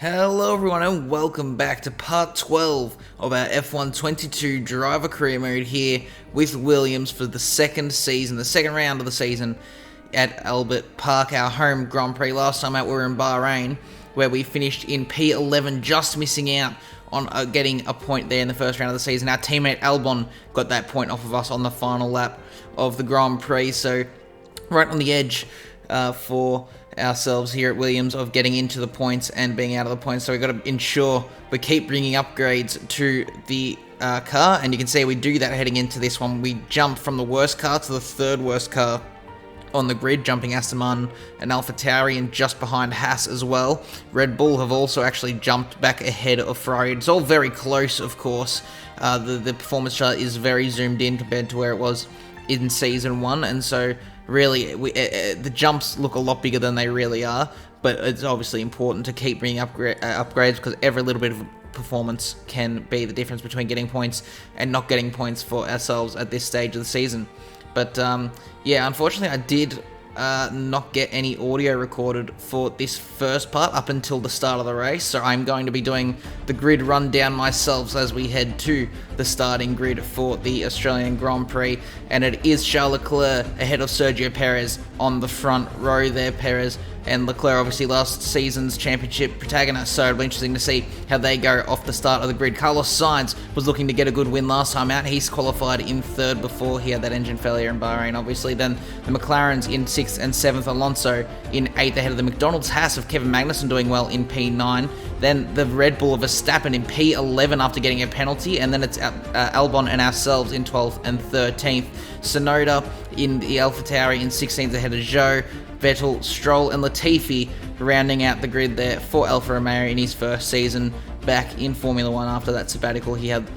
Hello everyone and welcome back to part 12 of our F1 22 driver career mode here with Williams for the second round of the season at Albert Park, our home Grand Prix. Last time out we were in Bahrain where we finished in P11, just missing out on getting a point there in the first round of the season. Our teammate Albon got that point off of us on the final lap of the Grand Prix, so right on the edge for ourselves here at Williams of getting into the points and being out of the points. So we've got to ensure we keep bringing upgrades to the car, and you can see we do that heading into this one. We jump from the worst car to the third worst car on the grid, jumping Aston Martin and AlphaTauri, and just behind Haas as well. Red Bull have also actually jumped back ahead of Ferrari. It's all very close, of course. The performance chart is very zoomed in compared to where it was in Season 1, and so really, the jumps look a lot bigger than they really are, but it's obviously important to keep bringing upgrades because every little bit of performance can be the difference between getting points and not getting points for ourselves at this stage of the season. But yeah, unfortunately I did not get any audio recorded for this first part up until the start of the race, so I'm going to be doing the grid rundown myself as we head to the starting grid for the Australian Grand Prix, and it is Charles Leclerc ahead of Sergio Perez on the front row there. Perez and Leclerc obviously last season's championship protagonists, so it'll be interesting to see how they go off the start of the grid. Carlos Sainz was looking to get a good win last time out. He's qualified in third before he had that engine failure in Bahrain, obviously. Then the McLarens in 6th and 7th, Alonso in 8th ahead of the McDonald's Haas of Kevin Magnussen doing well in P9. Then the Red Bull of Verstappen in P11 after getting a penalty, and then it's Albon and ourselves in 12th and 13th. Tsunoda in the AlphaTauri in 16th ahead of Zhou. Vettel, Stroll and Latifi rounding out the grid there for Alfa Romeo in his first season back in Formula 1 after that sabbatical he had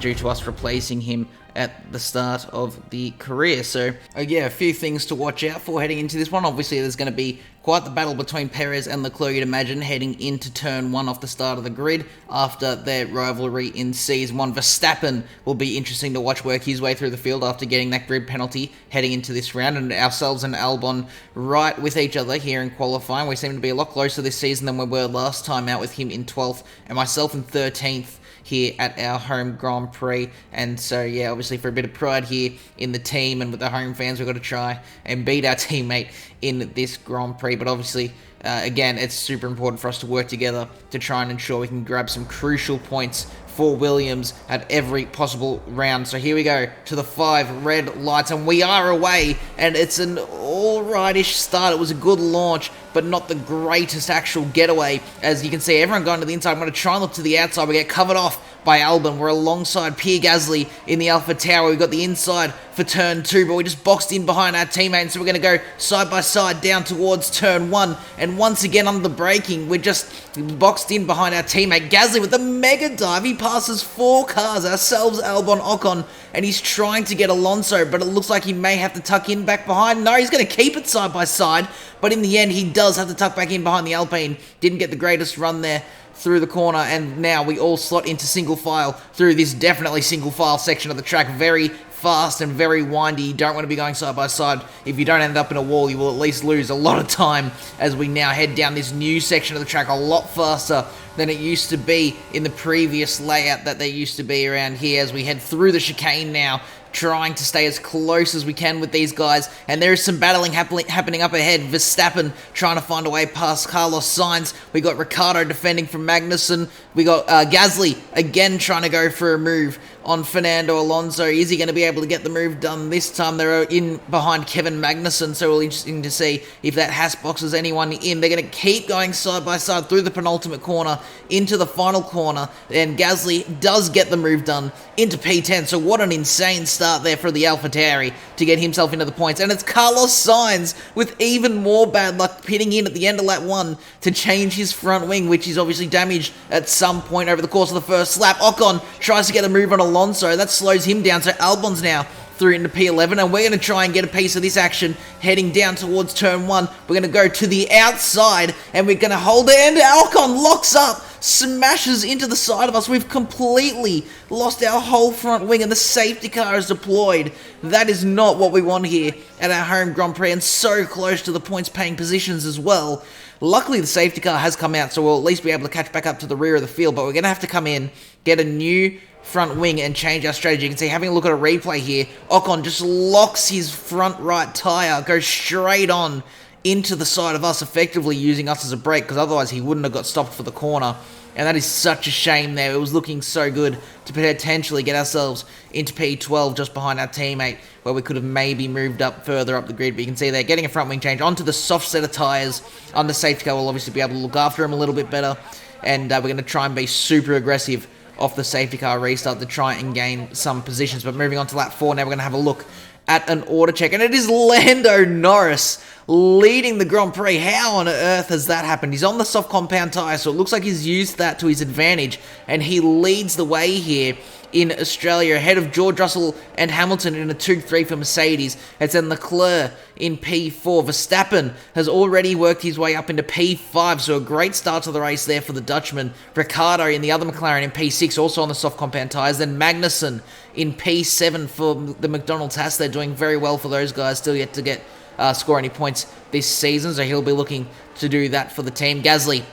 due to us replacing him at the start of the career. So yeah, a few things to watch out for heading into this one. Obviously there's going to be quite the battle between Perez and Leclerc, you'd imagine, heading into turn 1 off the start of the grid after their rivalry in Season 1. Verstappen will be interesting to watch work his way through the field after getting that grid penalty heading into this round, and ourselves and Albon right with each other here in qualifying. We seem to be a lot closer this season than we were last time out, with him in 12th and myself in 13th here at our home Grand Prix. And so yeah, obviously for a bit of pride here in the team and with the home fans, we've got to try and beat our teammate in this Grand Prix. But obviously again, it's super important for us to work together to try and ensure we can grab some crucial points for Williams at every possible round. So here we go to the 5 red lights, and we are away, and it's an alrightish start. It was a good launch, but not the greatest actual getaway. As you can see, everyone going to the inside. I'm going to try and look to the outside. We get covered off by Albon. We're alongside Pierre Gasly in the AlphaTauri. We've got the inside for turn 2, but we just boxed in behind our teammate, so we're going to go side by side down towards turn 1, and once again under the braking, we're just boxed in behind our teammate Gasly with the mega dive. He passes 4 cars, ourselves, Albon, Ocon, and he's trying to get Alonso, but it looks like he may have to tuck in back behind. No, he's going to keep it side by side, but in the end he does have to tuck back in behind the Alpine. Didn't get the greatest run there through the corner, and now we all slot into single file through this definitely single file section of the track. Very fast and very windy. You don't want to be going side by side. If you don't end up in a wall, you will at least lose a lot of time as we now head down this new section of the track a lot faster than it used to be in the previous layout that there used to be around here, as we head through the chicane now, trying to stay as close as we can with these guys. And there is some battling happening up ahead. Verstappen trying to find a way past Carlos Sainz. We got Ricciardo defending from Magnussen. We got Gasly again trying to go for a move on Fernando Alonso. Is he going to be able to get the move done this time? They're in behind Kevin Magnussen, so it'll be interesting to see if that Haas boxes anyone in. They're going to keep going side by side through the penultimate corner into the final corner, and Gasly does get the move done into P10. So what an insane start there for the AlphaTauri to get himself into the points. And it's Carlos Sainz with even more bad luck pitting in at the end of lap 1 to change his front wing, which is obviously damaged at some point over the course of the first lap. Ocon tries to get a move on Alonso. That slows him down, so Albon's now through into P11, and we're going to try and get a piece of this action heading down towards turn 1. We're going to go to the outside, and we're going to hold it, and Ocon locks up smashes into the side of us. We've completely lost our whole front wing and the safety car is deployed. That is not what we want here at our home Grand Prix, and so close to the points paying positions as well. Luckily the safety car has come out, so we'll at least be able to catch back up to the rear of the field, but we're going to have to come in, get a new front wing and change our strategy. You can see, having a look at a replay here, Ocon just locks his front right tyre, goes straight on into the side of us, effectively using us as a brake, because otherwise he wouldn't have got stopped for the corner. And that is such a shame there. It was looking so good to potentially get ourselves into P12 just behind our teammate, where we could have maybe moved up further up the grid. But you can see there, getting a front wing change onto the soft set of tyres under safety car. We'll obviously be able to look after him a little bit better. And we're going to try and be super aggressive off the safety car restart to try and gain some positions. But moving on to lap 4, now we're going to have a look at an order check, and it is Lando Norris leading the Grand Prix. How on earth has that happened? He's on the soft compound tyre, so it looks like he's used that to his advantage, and he leads the way here in Australia, ahead of George Russell and Hamilton in a 2-3 for Mercedes. It's then Leclerc in P4. Verstappen has already worked his way up into P5, so a great start to the race there for the Dutchman. Ricciardo in the other McLaren in P6, also on the soft compound tyres. Then Magnussen in P7 for the McDonald's Haas. They're doing very well for those guys, still yet to get score any points this season, so he'll be looking to do that for the team. Gasly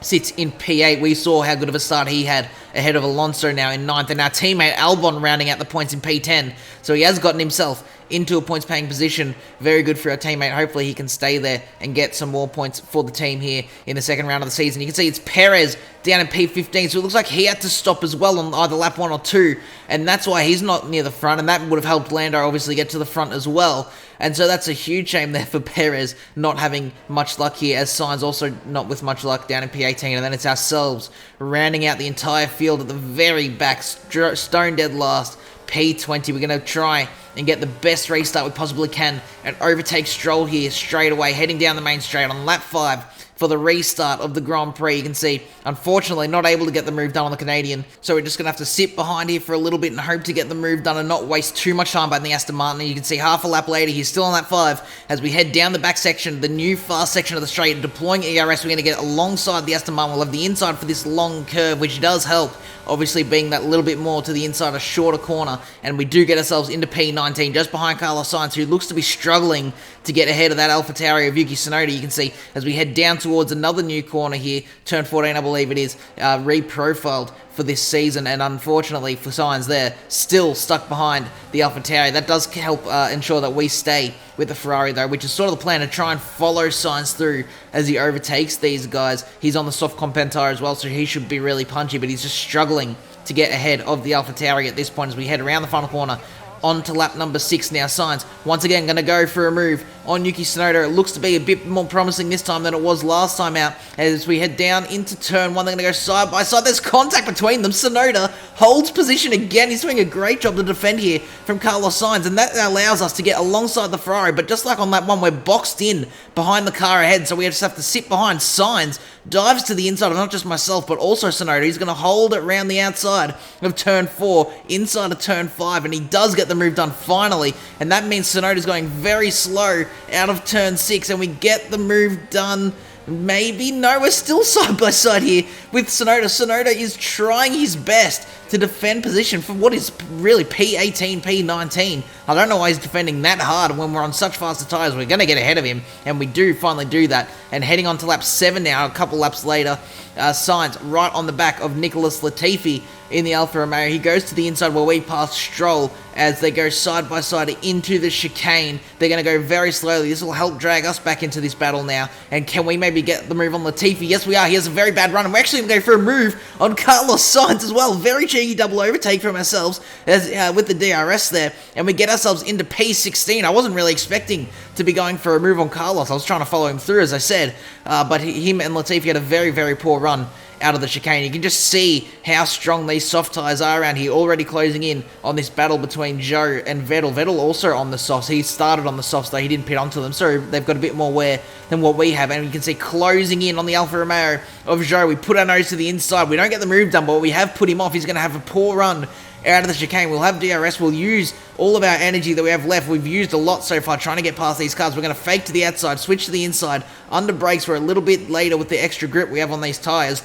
sits in P8. We saw how good of a start he had ahead of Alonso now in 9th, and our teammate Albon rounding out the points in P10. So he has gotten himself into a points-paying position. Very good for our teammate. Hopefully he can stay there and get some more points for the team here in the second round of the season. You can see it's Perez down in P15, so it looks like he had to stop as well on either lap 1 or 2, and that's why he's not near the front, and that would have helped Lando obviously get to the front as well. And so that's a huge shame there for Perez not having much luck here, as Sainz also not with much luck down in P18, and then it's ourselves rounding out the entire field at the very back, stone dead last, P20. We're going to try and get the best restart we possibly can and overtake Stroll here straight away, heading down the main straight on lap 5 for the restart of the Grand Prix. You can see, unfortunately, not able to get the move done on the Canadian, so we're just going to have to sit behind here for a little bit and hope to get the move done and not waste too much time by the Aston Martin. And you can see half a lap later, he's still on lap 5 as we head down the back section, the new fast section of the straight, deploying ERS. We're going to get alongside the Aston Martin. We'll have the inside for this long curve, which does help, obviously being that little bit more to the inside, a shorter corner, and we do get ourselves into P19, just behind Carlos Sainz, who looks to be struggling to get ahead of that AlphaTauri of Yuki Tsunoda. You can see as we head down towards another new corner here, turn 14 I believe it is, reprofiled for this season, and unfortunately for Sainz there, still stuck behind the AlphaTauri. That does help ensure that we stay with the Ferrari though, which is sort of the plan, to try and follow Sainz through as he overtakes these guys. He's on the soft compound tyre as well, so he should be really punchy, but he's just struggling to get ahead of the AlphaTauri at this point as we head around the final corner on to lap number 6 now. Sainz once again going to go for a move on Yuki Tsunoda. It looks to be a bit more promising this time than it was last time out. As we head down into turn 1, they're going to go side by side. There's contact between them. Tsunoda holds position again. He's doing a great job to defend here from Carlos Sainz, and that allows us to get alongside the Ferrari. But just like on lap 1, we're boxed in behind the car ahead, so we just have to sit behind. Sainz dives to the inside of not just myself, but also Tsunoda. He's going to hold it around the outside of turn 4, inside of turn 5, and he does get the move done finally, and that means Tsunoda's going very slow out of turn 6, and we get the move done. Maybe? No, we're still side by side here with Tsunoda. Tsunoda is trying his best to defend position for what is really P18, P19. I don't know why he's defending that hard when we're on such faster tyres. We're going to get ahead of him, and we do finally do that. And heading on to lap 7 now, a couple laps later, Sainz right on the back of Nicholas Latifi in the Alfa Romeo. He goes to the inside where we pass Stroll as they go side by side into the chicane. They're going to go very slowly. This will help drag us back into this battle now. And can we maybe get the move on Latifi? Yes, we are. He has a very bad run, and we're actually going to go for a move on Carlos Sainz as well. Very cheeky double overtake from ourselves as with the DRS there, and we get ourselves into P16. I wasn't really expecting to be going for a move on Carlos. I was trying to follow him through, as I said, but him and Latifi had a very, very poor run out of the chicane. You can just see how strong these soft tyres are around here, already closing in on this battle between Joe and Vettel. Vettel also on the softs. He started on the softs, though he didn't pit onto them, so they've got a bit more wear than what we have. And you can see closing in on the Alfa Romeo of Joe. We put our nose to the inside. We don't get the move done, but we have put him off. He's going to have a poor run out of the chicane. We'll have DRS. We'll use all of our energy that we have left. We've used a lot so far trying to get past these cars. We're going to fake to the outside, switch to the inside. Under brakes, we're a little bit later with the extra grip we have on these tyres.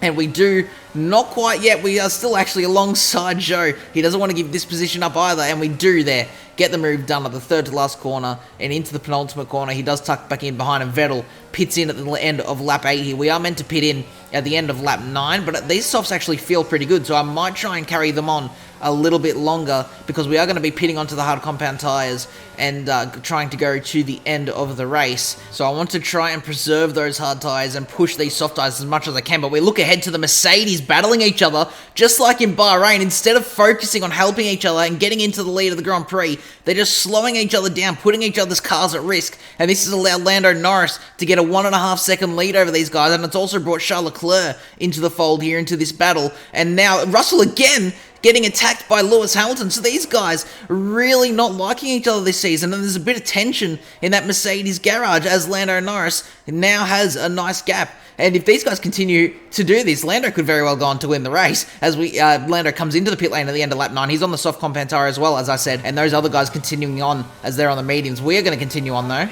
And we do not quite yet. We are still actually alongside Joe. He doesn't want to give this position up either, and we do there get the move done at the third to last corner and into the penultimate corner. He does tuck back in behind, and Vettel pits in at the end of lap 8 here. We are meant to pit in at the end of lap 9, but these softs actually feel pretty good, so I might try and carry them on a little bit longer because we are going to be pitting onto the hard compound tyres and trying to go to the end of the race. So I want to try and preserve those hard tyres and push these soft tyres as much as I can, but we look ahead to the Mercedes battling each other just like in Bahrain. Instead of focusing on helping each other and getting into the lead of the Grand Prix, they're just slowing each other down, putting each other's cars at risk, and this has allowed Lando Norris to get a 1.5 second lead over these guys, and it's also brought Charles Leclerc into the fold here, into this battle, and now Russell again getting attacked by Lewis Hamilton. So these guys really not liking each other this season, and there's a bit of tension in that Mercedes garage as Lando Norris now has a nice gap. And if these guys continue to do this, Lando could very well go on to win the race as Lando comes into the pit lane at the end of lap 9. He's on the soft compound tyre as well, as I said, and those other guys continuing on as they're on the mediums. We are going to continue on though.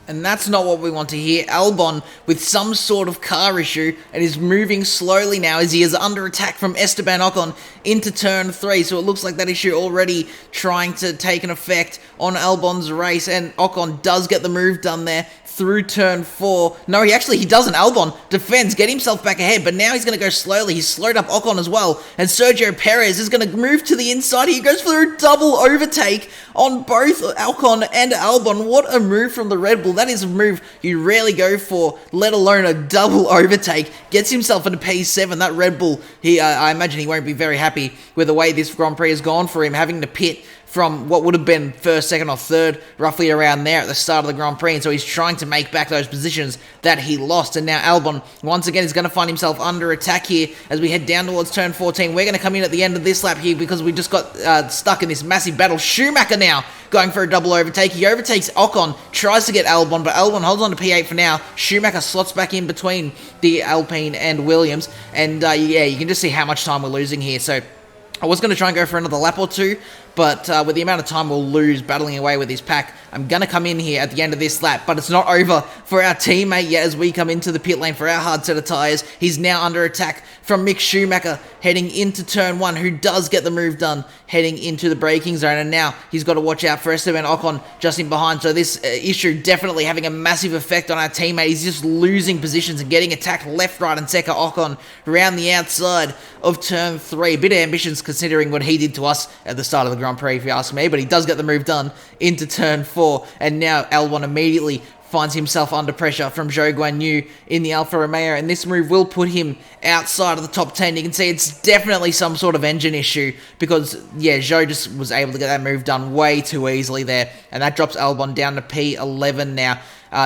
And that's not what we want to hear. Albon with some sort of car issue and is moving slowly now as he is under attack from Esteban Ocon into turn 3. So it looks like that issue already trying to take an effect on Albon's race, and Ocon does get the move done there through turn 4. No, he doesn't. Albon defends, get himself back ahead, but now he's going to go slowly. He's slowed up Ocon as well, and Sergio Perez is going to move to the inside. He goes for a double overtake on both Ocon and Albon. What a move from the Red Bull. That is a move you rarely go for, let alone a double overtake. Gets himself into P7. That Red Bull, I imagine he won't be very happy with the way this Grand Prix has gone for him, having to pit from what would have been first, second, or third, roughly around there at the start of the Grand Prix. And so he's trying to make back those positions that he lost. And now Albon, once again, is going to find himself under attack here as we head down towards turn 14. We're going to come in at the end of this lap here because we just got stuck in this massive battle. Schumacher now going for a double overtake. He overtakes Ocon, tries to get Albon, but Albon holds on to P8 for now. Schumacher slots back in between the Alpine and Williams. And yeah, you can just see how much time we're losing here. So I was going to try and go for another lap or two, but with the amount of time we'll lose battling away with his pack, I'm going to come in here at the end of this lap. But it's not over for our teammate yet as we come into the pit lane for our hard set of tyres. He's now under attack from Mick Schumacher heading into turn 1, who does get the move done heading into the braking zone. And now he's got to watch out for Esteban Ocon just in behind. So this issue definitely having a massive effect on our teammate. He's just losing positions and getting attacked left, right, and second. Ocon around the outside of turn 3. A bit of ambitions considering what he did to us at the start of the Grand Prix, if you ask me, but he does get the move done into turn 4, and now Albon immediately finds himself under pressure from Zhou Guanyu in the Alfa Romeo, and this move will put him outside of the top 10. You can see it's definitely some sort of engine issue because, yeah, Zhou just was able to get that move done way too easily there, and that drops Albon down to P11 now.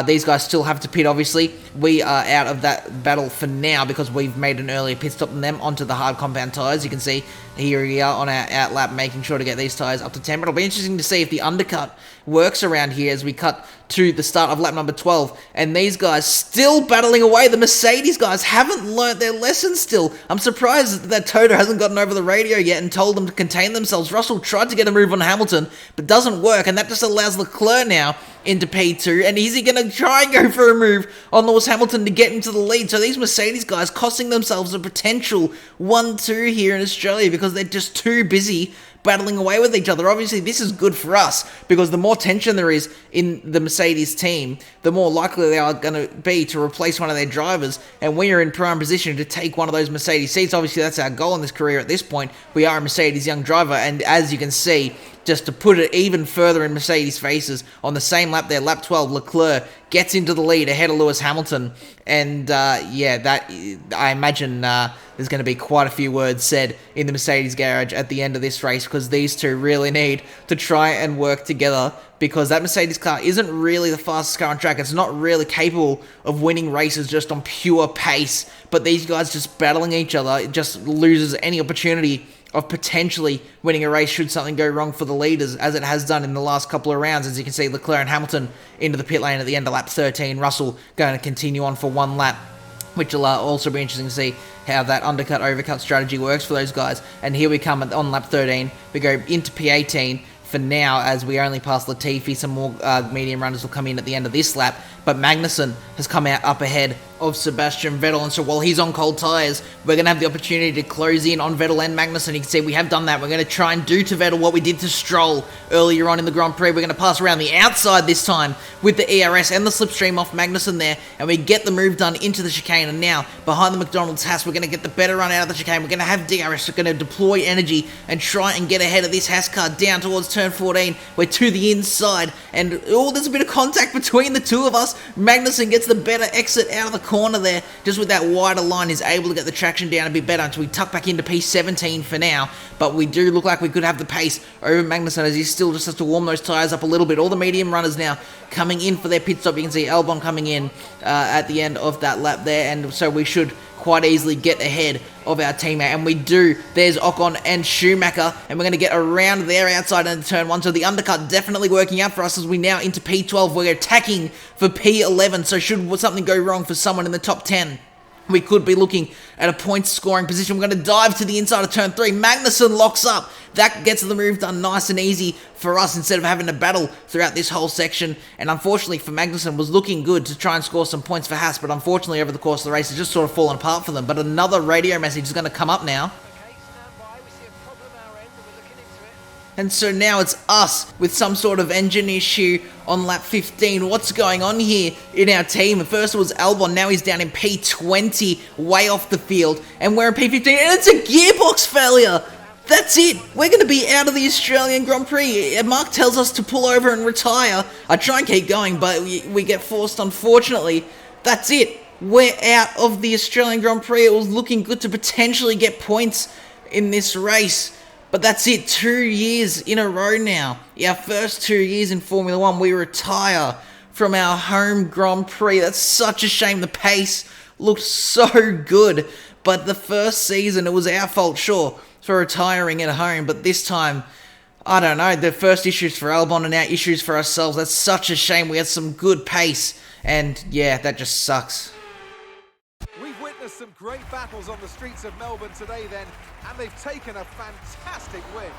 These guys still have to pit, obviously. We are out of that battle for now because we've made an earlier pit stop than them onto the hard compound tyres. You can see here we are on our out lap, making sure to get these tyres up to 10. But it'll be interesting to see if the undercut works around here as we cut to the start of lap number 12. And these guys still battling away. The Mercedes guys haven't learnt their lesson still. I'm surprised that Toto hasn't gotten over the radio yet and told them to contain themselves. Russell tried to get a move on Hamilton, but doesn't work. And that just allows Leclerc now into P2, and is he going to try and go for a move on Lewis Hamilton to get into the lead? So these Mercedes guys costing themselves a potential 1-2 here in Australia because they're just too busy battling away with each other. Obviously, this is good for us because the more tension there is in the Mercedes team, the more likely they are going to be to replace one of their drivers, and we are in prime position to take one of those Mercedes seats. Obviously, that's our goal in this career at this point. We are a Mercedes young driver, and as you can see, just to put it even further in Mercedes' faces, on the same lap there, lap 12, Leclerc gets into the lead ahead of Lewis Hamilton. And yeah, that I imagine there's going to be quite a few words said in the Mercedes garage at the end of this race because these two really need to try and work together because that Mercedes car isn't really the fastest car on track. It's not really capable of winning races just on pure pace. But these guys just battling each other, it just loses any opportunity of potentially winning a race should something go wrong for the leaders, as it has done in the last couple of rounds. As you can see, Leclerc and Hamilton into the pit lane at the end of lap 13. Russell going to continue on for one lap, which will also be interesting to see how that undercut-overcut strategy works for those guys. And here we come on lap 13. We go into P18 for now, as we only pass Latifi. Some more medium runners will come in at the end of this lap, but Magnussen has come out up ahead of Sebastian Vettel, and so while he's on cold tyres, we're going to have the opportunity to close in on Vettel and Magnussen. You can see we have done that. We're going to try and do to Vettel what we did to Stroll earlier on in the Grand Prix. We're going to pass around the outside this time with the ERS and the slipstream off Magnussen there, and we get the move done into the chicane. And now, behind the McDonald's Haas, we're going to get the better run out of the chicane. We're going to have DRS, we're going to deploy energy and try and get ahead of this Haas car down towards turn 14. We're to the inside, and there's a bit of contact between the two of us. Magnussen gets the better exit out of the corner there, just with that wider line, is able to get the traction down a bit better until we tuck back into P17 for now. But we do look like we could have the pace over Magnussen, as he still just has to warm those tyres up a little bit. All the medium runners now coming in for their pit stop. You can see Albon coming in at the end of that lap there, and so we should quite easily get ahead of our teammate, and we do. There's Ocon and Schumacher, and we're going to get around there outside into turn 1, so the undercut definitely working out for us as we now into P12. We're attacking for P11, so should something go wrong for someone in the top 10, we could be looking at a point scoring position. We're going to dive to the inside of turn 3. Magnussen locks up. That gets the move done nice and easy for us instead of having to battle throughout this whole section. And unfortunately for Magnussen, was looking good to try and score some points for Haas, but unfortunately over the course of the race, it's just sort of fallen apart for them. But another radio message is going to come up now. And so now it's us with some sort of engine issue on lap 15. What's going on here in our team? First it was Albon, now he's down in P20, way off the field. And we're in P15, and it's a gearbox failure! That's it! We're going to be out of the Australian Grand Prix. Mark tells us to pull over and retire. I try and keep going, but we get forced, unfortunately. That's it! We're out of the Australian Grand Prix. It was looking good to potentially get points in this race. But that's it, 2 years in a row now. Our first 2 years in Formula 1, we retire from our home Grand Prix. That's such a shame. The pace looked so good. But the first season, it was our fault, sure, for retiring at home. But this time, I don't know, the first issues for Albon and now issues for ourselves. That's such a shame. We had some good pace. And yeah, that just sucks. Some great battles on the streets of Melbourne today then, and they've taken a fantastic win.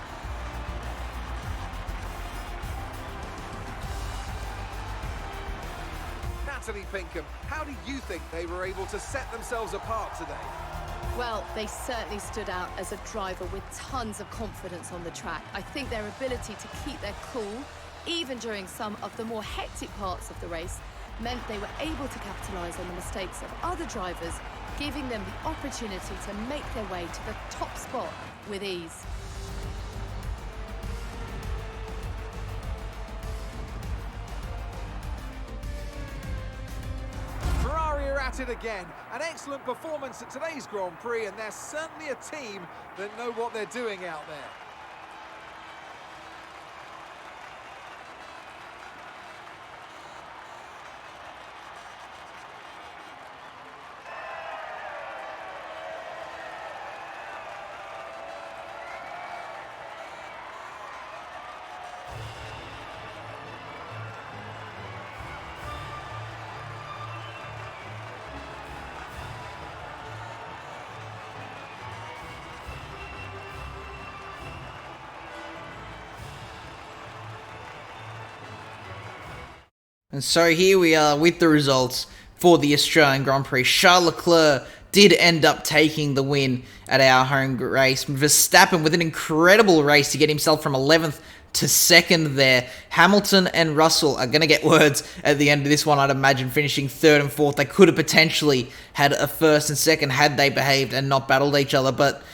Natalie Pinkham, how do you think they were able to set themselves apart today? Well, they certainly stood out as a driver with tons of confidence on the track. I think their ability to keep their cool, even during some of the more hectic parts of the race, meant they were able to capitalise on the mistakes of other drivers, giving them the opportunity to make their way to the top spot with ease. Ferrari are at it again. An excellent performance at today's Grand Prix, and they're certainly a team that know what they're doing out there. And so here we are with the results for the Australian Grand Prix. Charles Leclerc did end up taking the win at our home race. Verstappen with an incredible race to get himself from 11th to 2nd there. Hamilton and Russell are going to get words at the end of this one, I'd imagine, finishing 3rd and 4th. They could have potentially had a 1st and 2nd had they behaved and not battled each other, but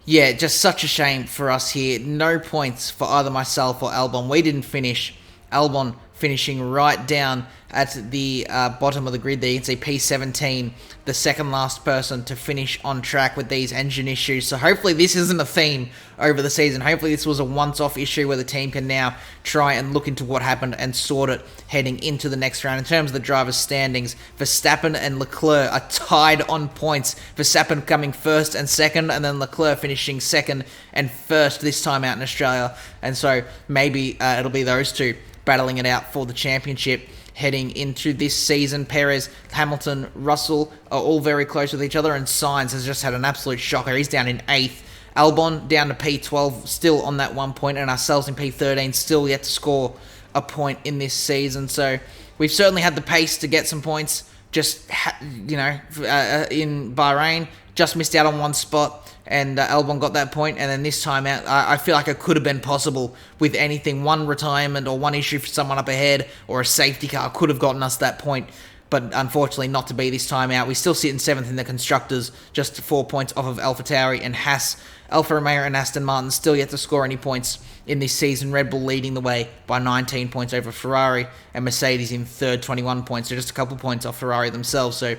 yeah, just such a shame for us here. No points for either myself or Albon. We didn't finish. Albon finishing right down at the bottom of the grid there. You can see P17, the second last person to finish on track with these engine issues. So hopefully this isn't a theme over the season. Hopefully this was a once-off issue where the team can now try and look into what happened and sort it heading into the next round. In terms of the drivers' standings, Verstappen and Leclerc are tied on points. Verstappen coming 1st and 2nd, and then Leclerc finishing 2nd and 1st this time out in Australia. And so maybe it'll be those two battling it out for the championship heading into this season. Perez, Hamilton, Russell are all very close with each other, and Sainz has just had an absolute shocker. He's down in 8th Albon down to P12, still on that 1 point, and ourselves in P13, still yet to score a point in this season. So we've certainly had the pace to get some points. Just, in Bahrain, just missed out on one spot, and Albon got that point, and then this time out, I feel like it could have been possible with anything. One retirement or one issue for someone up ahead or a safety car could have gotten us that point, but unfortunately not to be this time out. We still sit in 7th in the Constructors, just 4 points off of AlphaTauri and Haas. Alfa Romeo and Aston Martin still yet to score any points in this season. Red Bull leading the way by 19 points over Ferrari, and Mercedes in 3rd, 21 points, so just a couple points off Ferrari themselves. So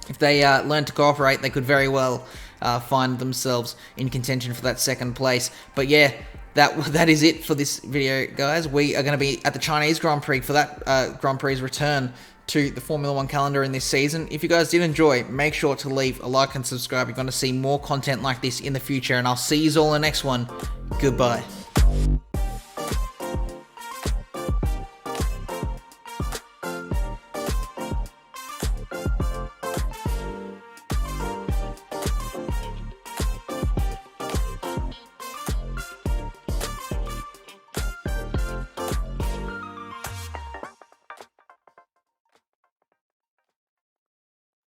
if they learn to cooperate, they could very well find themselves in contention for that 2nd place. But yeah, that is it for this video, guys. We are going to be at the Chinese Grand Prix for that Grand Prix's return to the Formula 1 calendar in this season. If you guys did enjoy, make sure to leave a like and subscribe. You're going to see more content like this in the future, and I'll see you all in the next one. Goodbye.